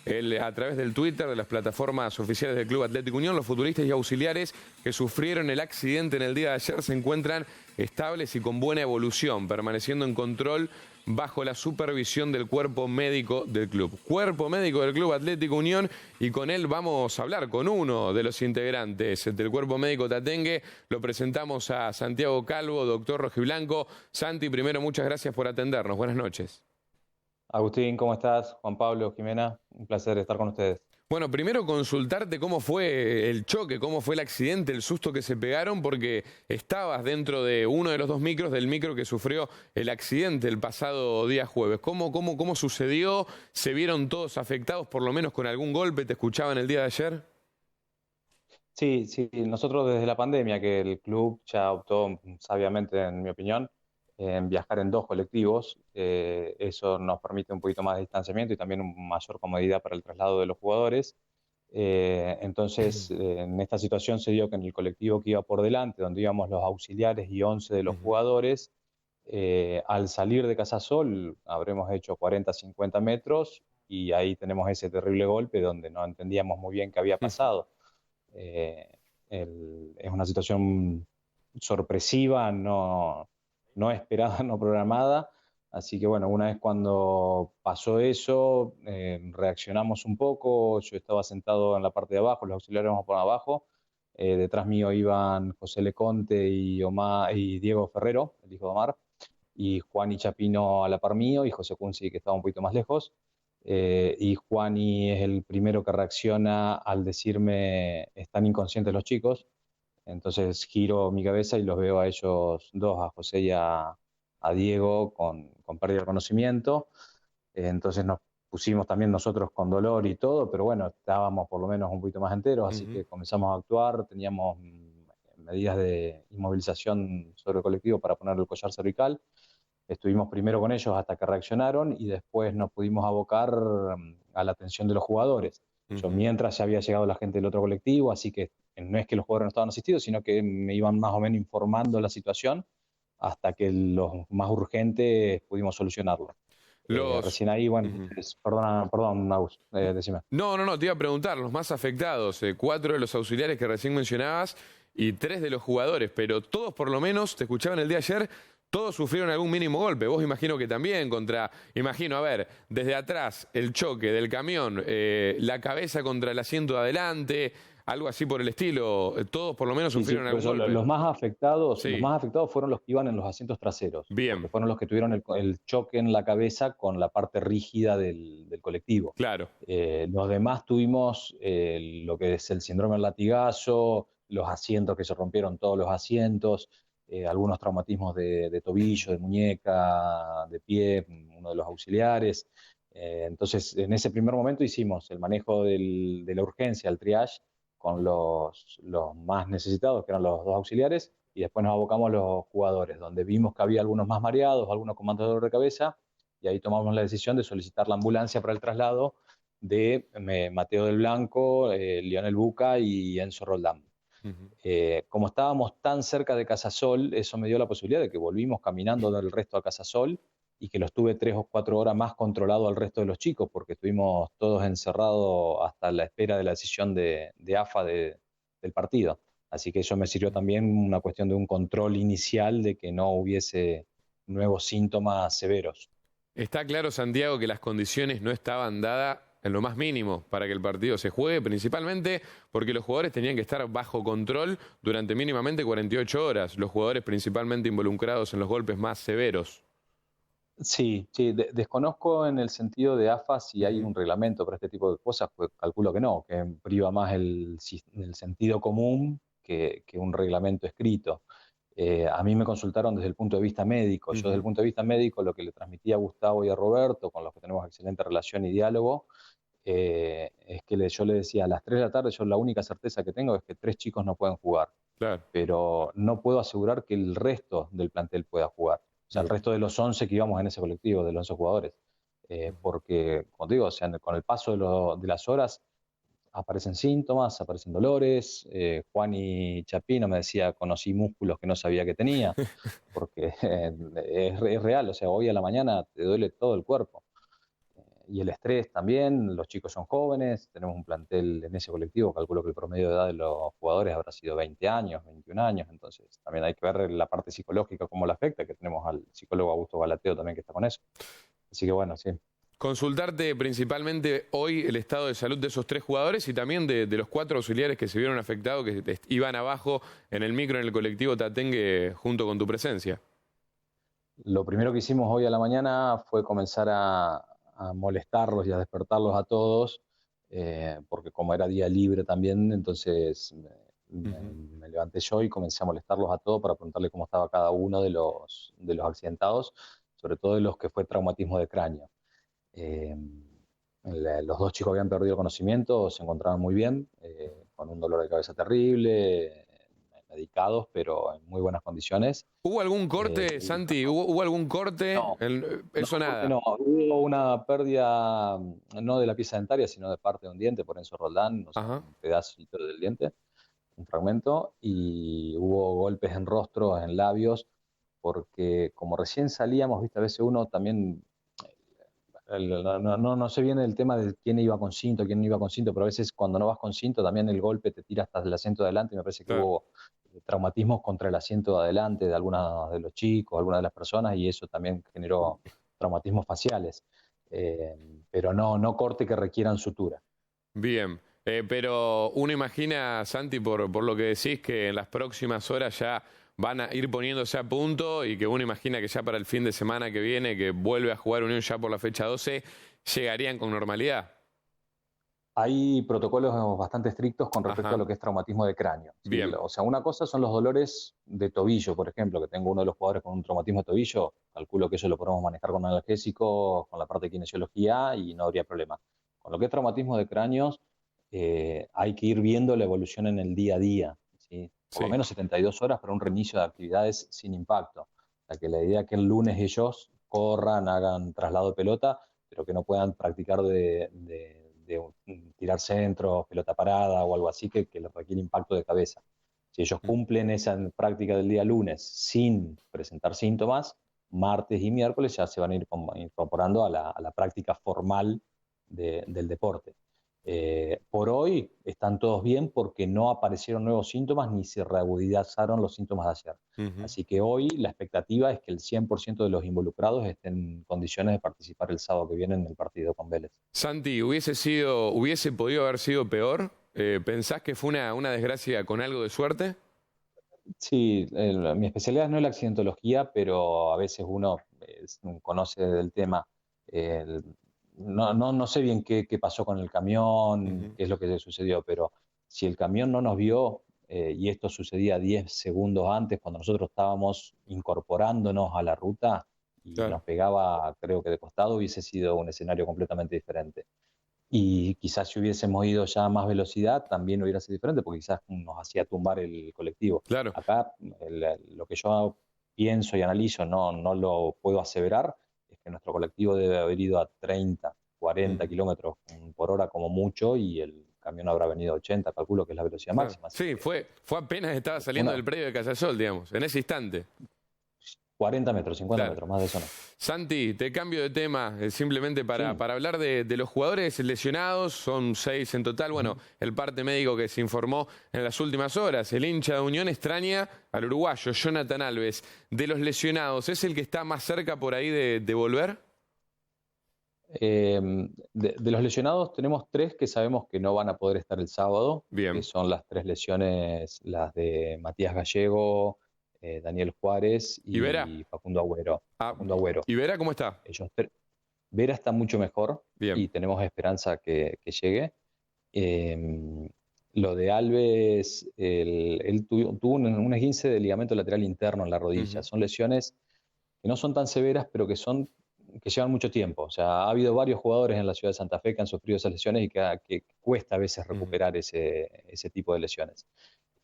a través del Twitter, de las plataformas oficiales del Club Atlético Unión. Los futbolistas y auxiliares que sufrieron el accidente en el día de ayer se encuentran estables y con buena evolución, permaneciendo en control bajo la supervisión del cuerpo médico del club. Cuerpo médico del Club Atlético Unión, y con él vamos a hablar con uno de los integrantes del cuerpo médico tatengue. Lo presentamos a Santiago Calvo, doctor rojiblanco. Santi, primero, muchas gracias por atendernos. Buenas noches. Agustín, ¿cómo estás? Juan Pablo, Jimena, un placer estar con ustedes. Bueno, primero consultarte cómo fue el choque, cómo fue el accidente, el susto que se pegaron, porque estabas dentro de uno de los dos micros, del micro que sufrió el accidente el pasado día jueves. ¿Cómo sucedió? ¿Se vieron todos afectados, por lo menos con algún golpe? ¿Te escuchaban el día de ayer? Sí, nosotros desde la pandemia, que el club ya optó sabiamente, en mi opinión, en viajar en dos colectivos. Eso nos permite un poquito más de distanciamiento y también una mayor comodidad para el traslado de los jugadores. Entonces, en esta situación se dio que en el colectivo que iba por delante, donde íbamos los auxiliares y 11 de los jugadores, al salir de Casasol habremos hecho 40, 50 metros y ahí tenemos ese terrible golpe donde no entendíamos muy bien qué había pasado. Eh, es una situación sorpresiva, no esperada, no programada. Así que bueno, una vez cuando pasó eso, reaccionamos un poco. Yo estaba sentado en la parte de abajo, los auxiliares vamos por abajo. Detrás mío iban José Leconte y Diego Ferrero, el hijo de Omar, y Juan y Chapino a la par mío, y José Kunzi, que estaba un poquito más lejos. Y Juani es el primero que reacciona al decirme: están inconscientes los chicos. Entonces giro mi cabeza y los veo a ellos dos, a José y a Diego, con pérdida de conocimiento. Entonces nos pusimos también nosotros con dolor y todo, pero bueno, estábamos por lo menos un poquito más enteros, así que comenzamos a actuar. Teníamos medidas de inmovilización sobre el colectivo para poner el collar cervical. Estuvimos primero con ellos hasta que reaccionaron y después nos pudimos abocar a la atención de los jugadores. Yo mientras ya había llegado la gente del otro colectivo, así que no es que los jugadores no estaban asistidos, sino que me iban más o menos informando la situación hasta que los más urgentes pudimos solucionarlo. Los... Recién ahí, bueno, Ujú. perdón, Agus, decime. No, te iba a preguntar, los más afectados, 4 de los auxiliares que recién mencionabas y 3 de los jugadores, pero todos por lo menos, te escuchaban el día de ayer, todos sufrieron algún mínimo golpe. Vos imagino que también imagino, a ver, desde atrás, el choque del camión, la cabeza contra el asiento de adelante, algo así por el estilo, todos por lo menos Sí, sufrieron por algún eso golpe. los Sí, más afectados fueron los que iban en los asientos traseros, porque bien, fueron los que tuvieron el choque en la cabeza con la parte rígida del colectivo. claro. Los demás tuvimos lo que es el síndrome del latigazo, los asientos que se rompieron todos los asientos, algunos traumatismos de tobillo, de muñeca, de pie, uno de los auxiliares. Entonces, en ese primer momento hicimos el manejo de la urgencia, el triage, con los más necesitados, que eran los dos auxiliares, y después nos abocamos a los jugadores, donde vimos que había algunos más mareados, algunos con más dolor de cabeza, y ahí tomamos la decisión de solicitar la ambulancia para el traslado de Mateo del Blanco, Lionel Buca y Enzo Roldán. Ujú. Como estábamos tan cerca de Casasol, eso me dio la posibilidad de que volvimos caminando del resto a Casasol y que los tuve 3 o 4 horas más controlado al resto de los chicos, porque estuvimos todos encerrados hasta la espera de la decisión de AFA del partido. Así que eso me sirvió también una cuestión de un control inicial de que no hubiese nuevos síntomas severos. Está claro, Santiago, que las condiciones no estaban dadas en lo más mínimo para que el partido se juegue, principalmente porque los jugadores tenían que estar bajo control durante mínimamente 48 horas, los jugadores principalmente involucrados en los golpes más severos. Sí, desconozco en el sentido de AFA si hay Ujú. un reglamento para este tipo de cosas, pues calculo que no, que priva más el sentido común que un reglamento escrito. A mí me consultaron desde el punto de vista médico. Yo desde el Ujú. punto de vista médico lo que le transmití a Gustavo y a Roberto, con los que tenemos excelente relación y diálogo, es que yo le decía: a las 3 de la tarde yo la única certeza que tengo es que 3 chicos no pueden jugar, Claro. pero no puedo asegurar que el resto del plantel pueda jugar. O sea, el Ujú. resto de los 11 que íbamos en ese colectivo, de los 11 jugadores. Porque, como te digo, o sea, con el paso de las horas aparecen síntomas, aparecen dolores. Juan y Chapino me decía: conocí músculos que no sabía que tenía, porque es real, o sea, hoy a la mañana te duele todo el cuerpo. y el estrés también. Los chicos son jóvenes, tenemos un plantel en ese colectivo, calculo que el promedio de edad de los jugadores habrá sido 20 años, 21 años, entonces también hay que ver la parte psicológica, cómo la afecta, que tenemos al psicólogo Augusto Galateo también que está con eso. Así que bueno, sí. Consultarte principalmente hoy el estado de salud de esos 3 jugadores y también de los 4 auxiliares que se vieron afectados, que iban abajo en el micro, en el colectivo Tatengue, junto con tu presencia. Lo primero que hicimos hoy a la mañana fue comenzar a molestarlos y a despertarlos a todos, porque como era día libre también, entonces me levanté yo y comencé a molestarlos a todos para preguntarle cómo estaba cada uno de los accidentados, sobre todo de los que fue traumatismo de cráneo. Eh, los 2 chicos habían perdido conocimiento, se encontraban muy bien, con un dolor de cabeza terrible, medicados, pero en muy buenas condiciones. ¿Hubo algún corte, Santi? ¿Hubo algún corte? No, Eso porque nada. no, hubo una pérdida no de la pieza dentaria, sino de parte de un diente por Enzo Roldán, o sea, Ajá. un pedacito del diente, un fragmento, y hubo golpes en rostro, en labios, porque como recién salíamos, viste, a veces uno también, no sé bien el tema de quién iba con cinto, quién no iba con cinto, pero a veces cuando no vas con cinto también el golpe te tira hasta el asiento de adelante, y me parece que Claro. hubo traumatismos contra el asiento de adelante de algunos de los chicos, algunas de las personas, y eso también generó traumatismos faciales. Eh, pero no corte que requieran sutura. Bien. Pero uno imagina, Santi, por lo que decís, que en las próximas horas ya van a ir poniéndose a punto y que uno imagina que ya para el fin de semana que viene, que vuelve a jugar Unión ya por la fecha 12, llegarían con normalidad. Hay protocolos bastante estrictos con respecto a Ajá. lo que es traumatismo de cráneo, ¿sí? Bien. O sea, una cosa son los dolores de tobillo, por ejemplo, que tengo uno de los jugadores con un traumatismo de tobillo, calculo que eso lo podemos manejar con analgésicos, con la parte de kinesiología y no habría problema. Con lo que es traumatismo de cráneos, hay que ir viendo la evolución en el día a día, ¿sí? Por lo Sí. menos 72 horas para un reinicio de actividades sin impacto. O sea, que la idea es que el lunes ellos corran, hagan traslado de pelota, pero que no puedan practicar de tirar centros, pelota parada o algo así que les requiere impacto de cabeza. Si ellos cumplen esa práctica del día lunes sin presentar síntomas, martes y miércoles ya se van a ir incorporando a la práctica formal del deporte. Por hoy están todos bien porque no aparecieron nuevos síntomas ni se reagudizaron los síntomas de ayer. Ujú. Así que hoy la expectativa es que el 100% de los involucrados estén en condiciones de participar el sábado que viene en el partido con Vélez. Santi, hubiese podido haber sido peor. ¿Pensás que fue una desgracia con algo de suerte? Sí, mi especialidad no es la accidentología, pero a veces uno conoce del tema. El- no sé bien qué pasó con el camión, Ujú. qué es lo que sucedió, pero si el camión no nos vio, y esto sucedía 10 segundos antes, cuando nosotros estábamos incorporándonos a la ruta y Claro. nos pegaba, creo que de costado, hubiese sido un escenario completamente diferente. Y quizás si hubiésemos ido ya a más velocidad, también hubiera sido diferente, porque quizás nos hacía tumbar el colectivo. Claro. Acá, lo que yo pienso y analizo, no lo puedo aseverar, es que nuestro colectivo debe haber ido a 30, 40 Ujú. kilómetros por hora como mucho, y el camión habrá venido a 80, calculo que es la velocidad Claro. máxima. Así Sí, que fue apenas estaba fue saliendo del predio de Casasol, digamos, en ese instante. 40 metros, 50 Claro. metros, más de eso no. Santi, te cambio de tema, simplemente para, Sí. para hablar de los jugadores lesionados, son 6 en total. Bueno, el parte médico que se informó en las últimas horas, el hincha de Unión extraña al uruguayo Jonathan Alves. De los lesionados, ¿es el que está más cerca por ahí de volver? Eh, de los lesionados tenemos 3 que sabemos que no van a poder estar el sábado, que Bien. son las 3 lesiones, las de Matías Gallego, Daniel Juárez ¿Y Vera? y Facundo Agüero. Ah, Facundo Agüero. ¿y Vera cómo está? Vera está mucho mejor Bien. y tenemos esperanza que llegue. Eh, lo de Alves, él tuvo un esguince de ligamento lateral interno en la rodilla. Ujú. Son lesiones que no son tan severas, pero que llevan mucho tiempo. O sea, ha habido varios jugadores en la ciudad de Santa Fe que han sufrido esas lesiones y que cuesta a veces Ujú. recuperar ese tipo de lesiones.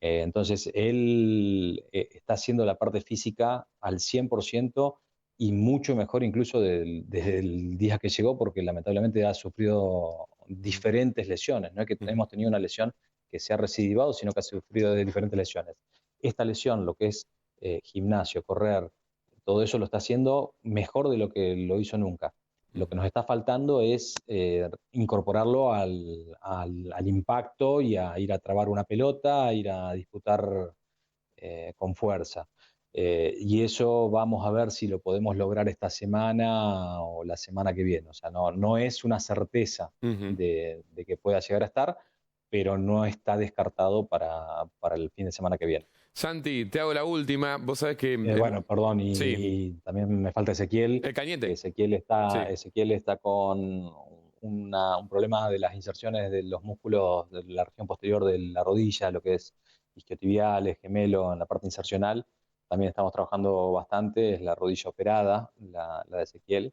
Entonces, él está haciendo la parte física al 100% y mucho mejor incluso desde el día que llegó, porque lamentablemente ha sufrido diferentes lesiones. No es que Ujú. hemos tenido una lesión que se ha recidivado, sino que ha sufrido de diferentes lesiones. Esta lesión, lo que es gimnasio, correr, todo eso lo está haciendo mejor de lo que lo hizo nunca. Lo que nos está faltando es incorporarlo al impacto y a ir a trabar una pelota, a ir a disputar con fuerza. Y eso vamos a ver si lo podemos lograr esta semana o la semana que viene. O sea, no es una certeza Ujú. de que pueda llegar a estar, pero no está descartado para el fin de semana que viene. Santi, te hago la última. Vos sabés que... Bueno, perdón, sí, y también me falta Ezequiel, el que Cañete. Sí, Ezequiel está con un problema de las inserciones de los músculos de la región posterior de la rodilla, lo que es isquiotibiales, gemelo, en la parte insercional. También estamos trabajando bastante, es la rodilla operada, la de Ezequiel.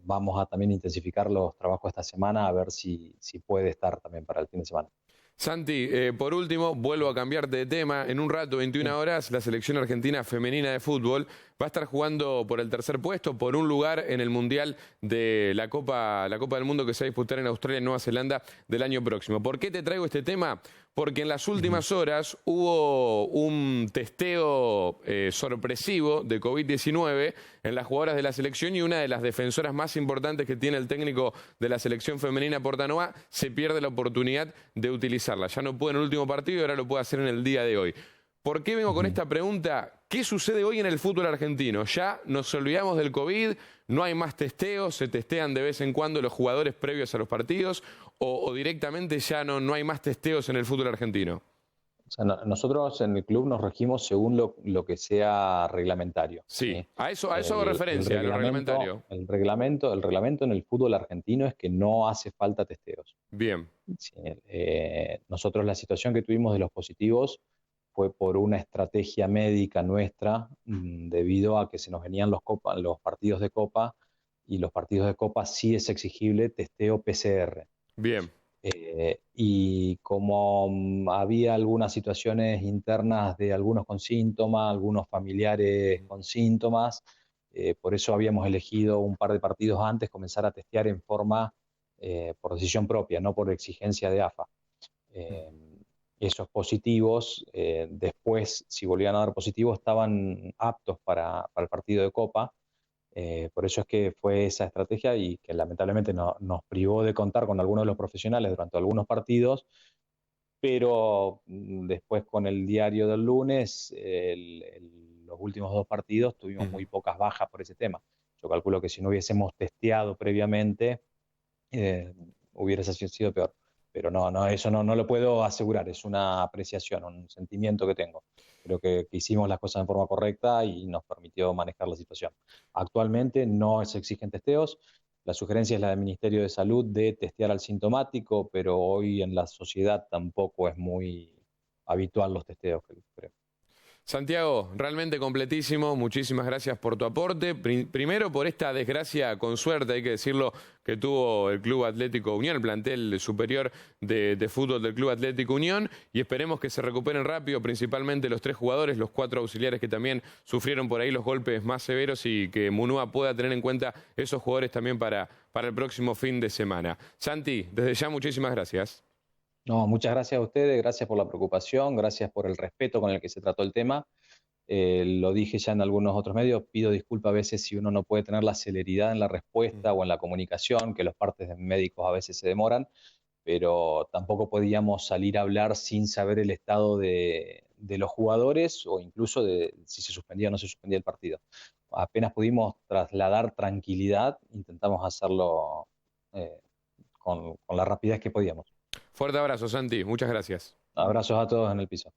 Vamos a también intensificar los trabajos esta semana a ver si puede estar también para el fin de semana. Santi, por último, vuelvo a cambiarte de tema. En un rato, 21 Sí. horas, la selección argentina femenina de fútbol va a estar jugando por el tercer puesto, por un lugar en el Mundial de la Copa del Mundo que se va a disputar en Australia y Nueva Zelanda del año próximo. ¿Por qué te traigo este tema? Porque en las Ujú. últimas horas hubo un testeo sorpresivo de COVID-19 en las jugadoras de la selección y una de las defensoras más importantes que tiene el técnico de la selección femenina, Portanoa, se pierde la oportunidad de utilizarla. Ya no pudo en el último partido y ahora lo puede hacer en el día de hoy. ¿Por qué vengo con Ujú. esta pregunta? ¿Qué sucede hoy en el fútbol argentino? Ya nos olvidamos del COVID, no hay más testeos, se testean de vez en cuando los jugadores previos a los partidos o directamente ya no hay más testeos en el fútbol argentino. O sea, nosotros en el club nos regimos según lo que sea reglamentario, Sí, ¿sí? a eso hago El referencia, a lo reglamento, reglamentario. el reglamento en el fútbol argentino es que no hace falta testeos. Bien. Sí, nosotros la situación que tuvimos de los positivos fue por una estrategia médica nuestra, debido a que se nos venían los partidos de Copa, y los partidos de Copa sí es exigible testeo PCR. Bien. Y como había algunas situaciones internas de algunos con síntomas, algunos familiares con síntomas, por eso habíamos elegido un par de partidos antes comenzar a testear en forma por decisión propia, no por exigencia de AFA. Eh, Esos positivos, después, si volvían a dar positivos, estaban aptos para el partido de Copa. Por eso es que fue esa estrategia y que lamentablemente nos privó de contar con algunos de los profesionales durante algunos partidos, pero después con el diario del lunes, los últimos dos partidos tuvimos Ujú. muy pocas bajas por ese tema. Yo calculo que si no hubiésemos testeado previamente, eh, hubiese sido peor. Pero eso no lo puedo asegurar, es una apreciación, un sentimiento que tengo. Creo que hicimos las cosas en forma correcta y nos permitió manejar la situación. Actualmente no se exigen testeos, la sugerencia es la del Ministerio de Salud de testear al sintomático, pero hoy en la sociedad tampoco es muy habitual los testeos, creo. Santiago, realmente completísimo. Muchísimas gracias por tu aporte. Primero por esta desgracia con suerte, hay que decirlo, que tuvo el Club Atlético Unión, el plantel superior de fútbol del Club Atlético Unión, y esperemos que se recuperen rápido, principalmente los tres jugadores, los cuatro auxiliares que también sufrieron por ahí los golpes más severos y que Munúa pueda tener en cuenta esos jugadores también para el próximo fin de semana. Santi, desde ya muchísimas gracias. No, muchas gracias a ustedes, gracias por la preocupación, gracias por el respeto con el que se trató el tema. Lo dije ya en algunos otros medios, pido disculpas a veces si uno no puede tener la celeridad en la respuesta o en la comunicación, que los partes médicos a veces se demoran, pero tampoco podíamos salir a hablar sin saber el estado de los jugadores o incluso de si se suspendía o no se suspendía el partido. Apenas pudimos trasladar tranquilidad, intentamos hacerlo con la rapidez que podíamos. Fuerte abrazo, Santi. Muchas gracias. Abrazos a todos en el piso.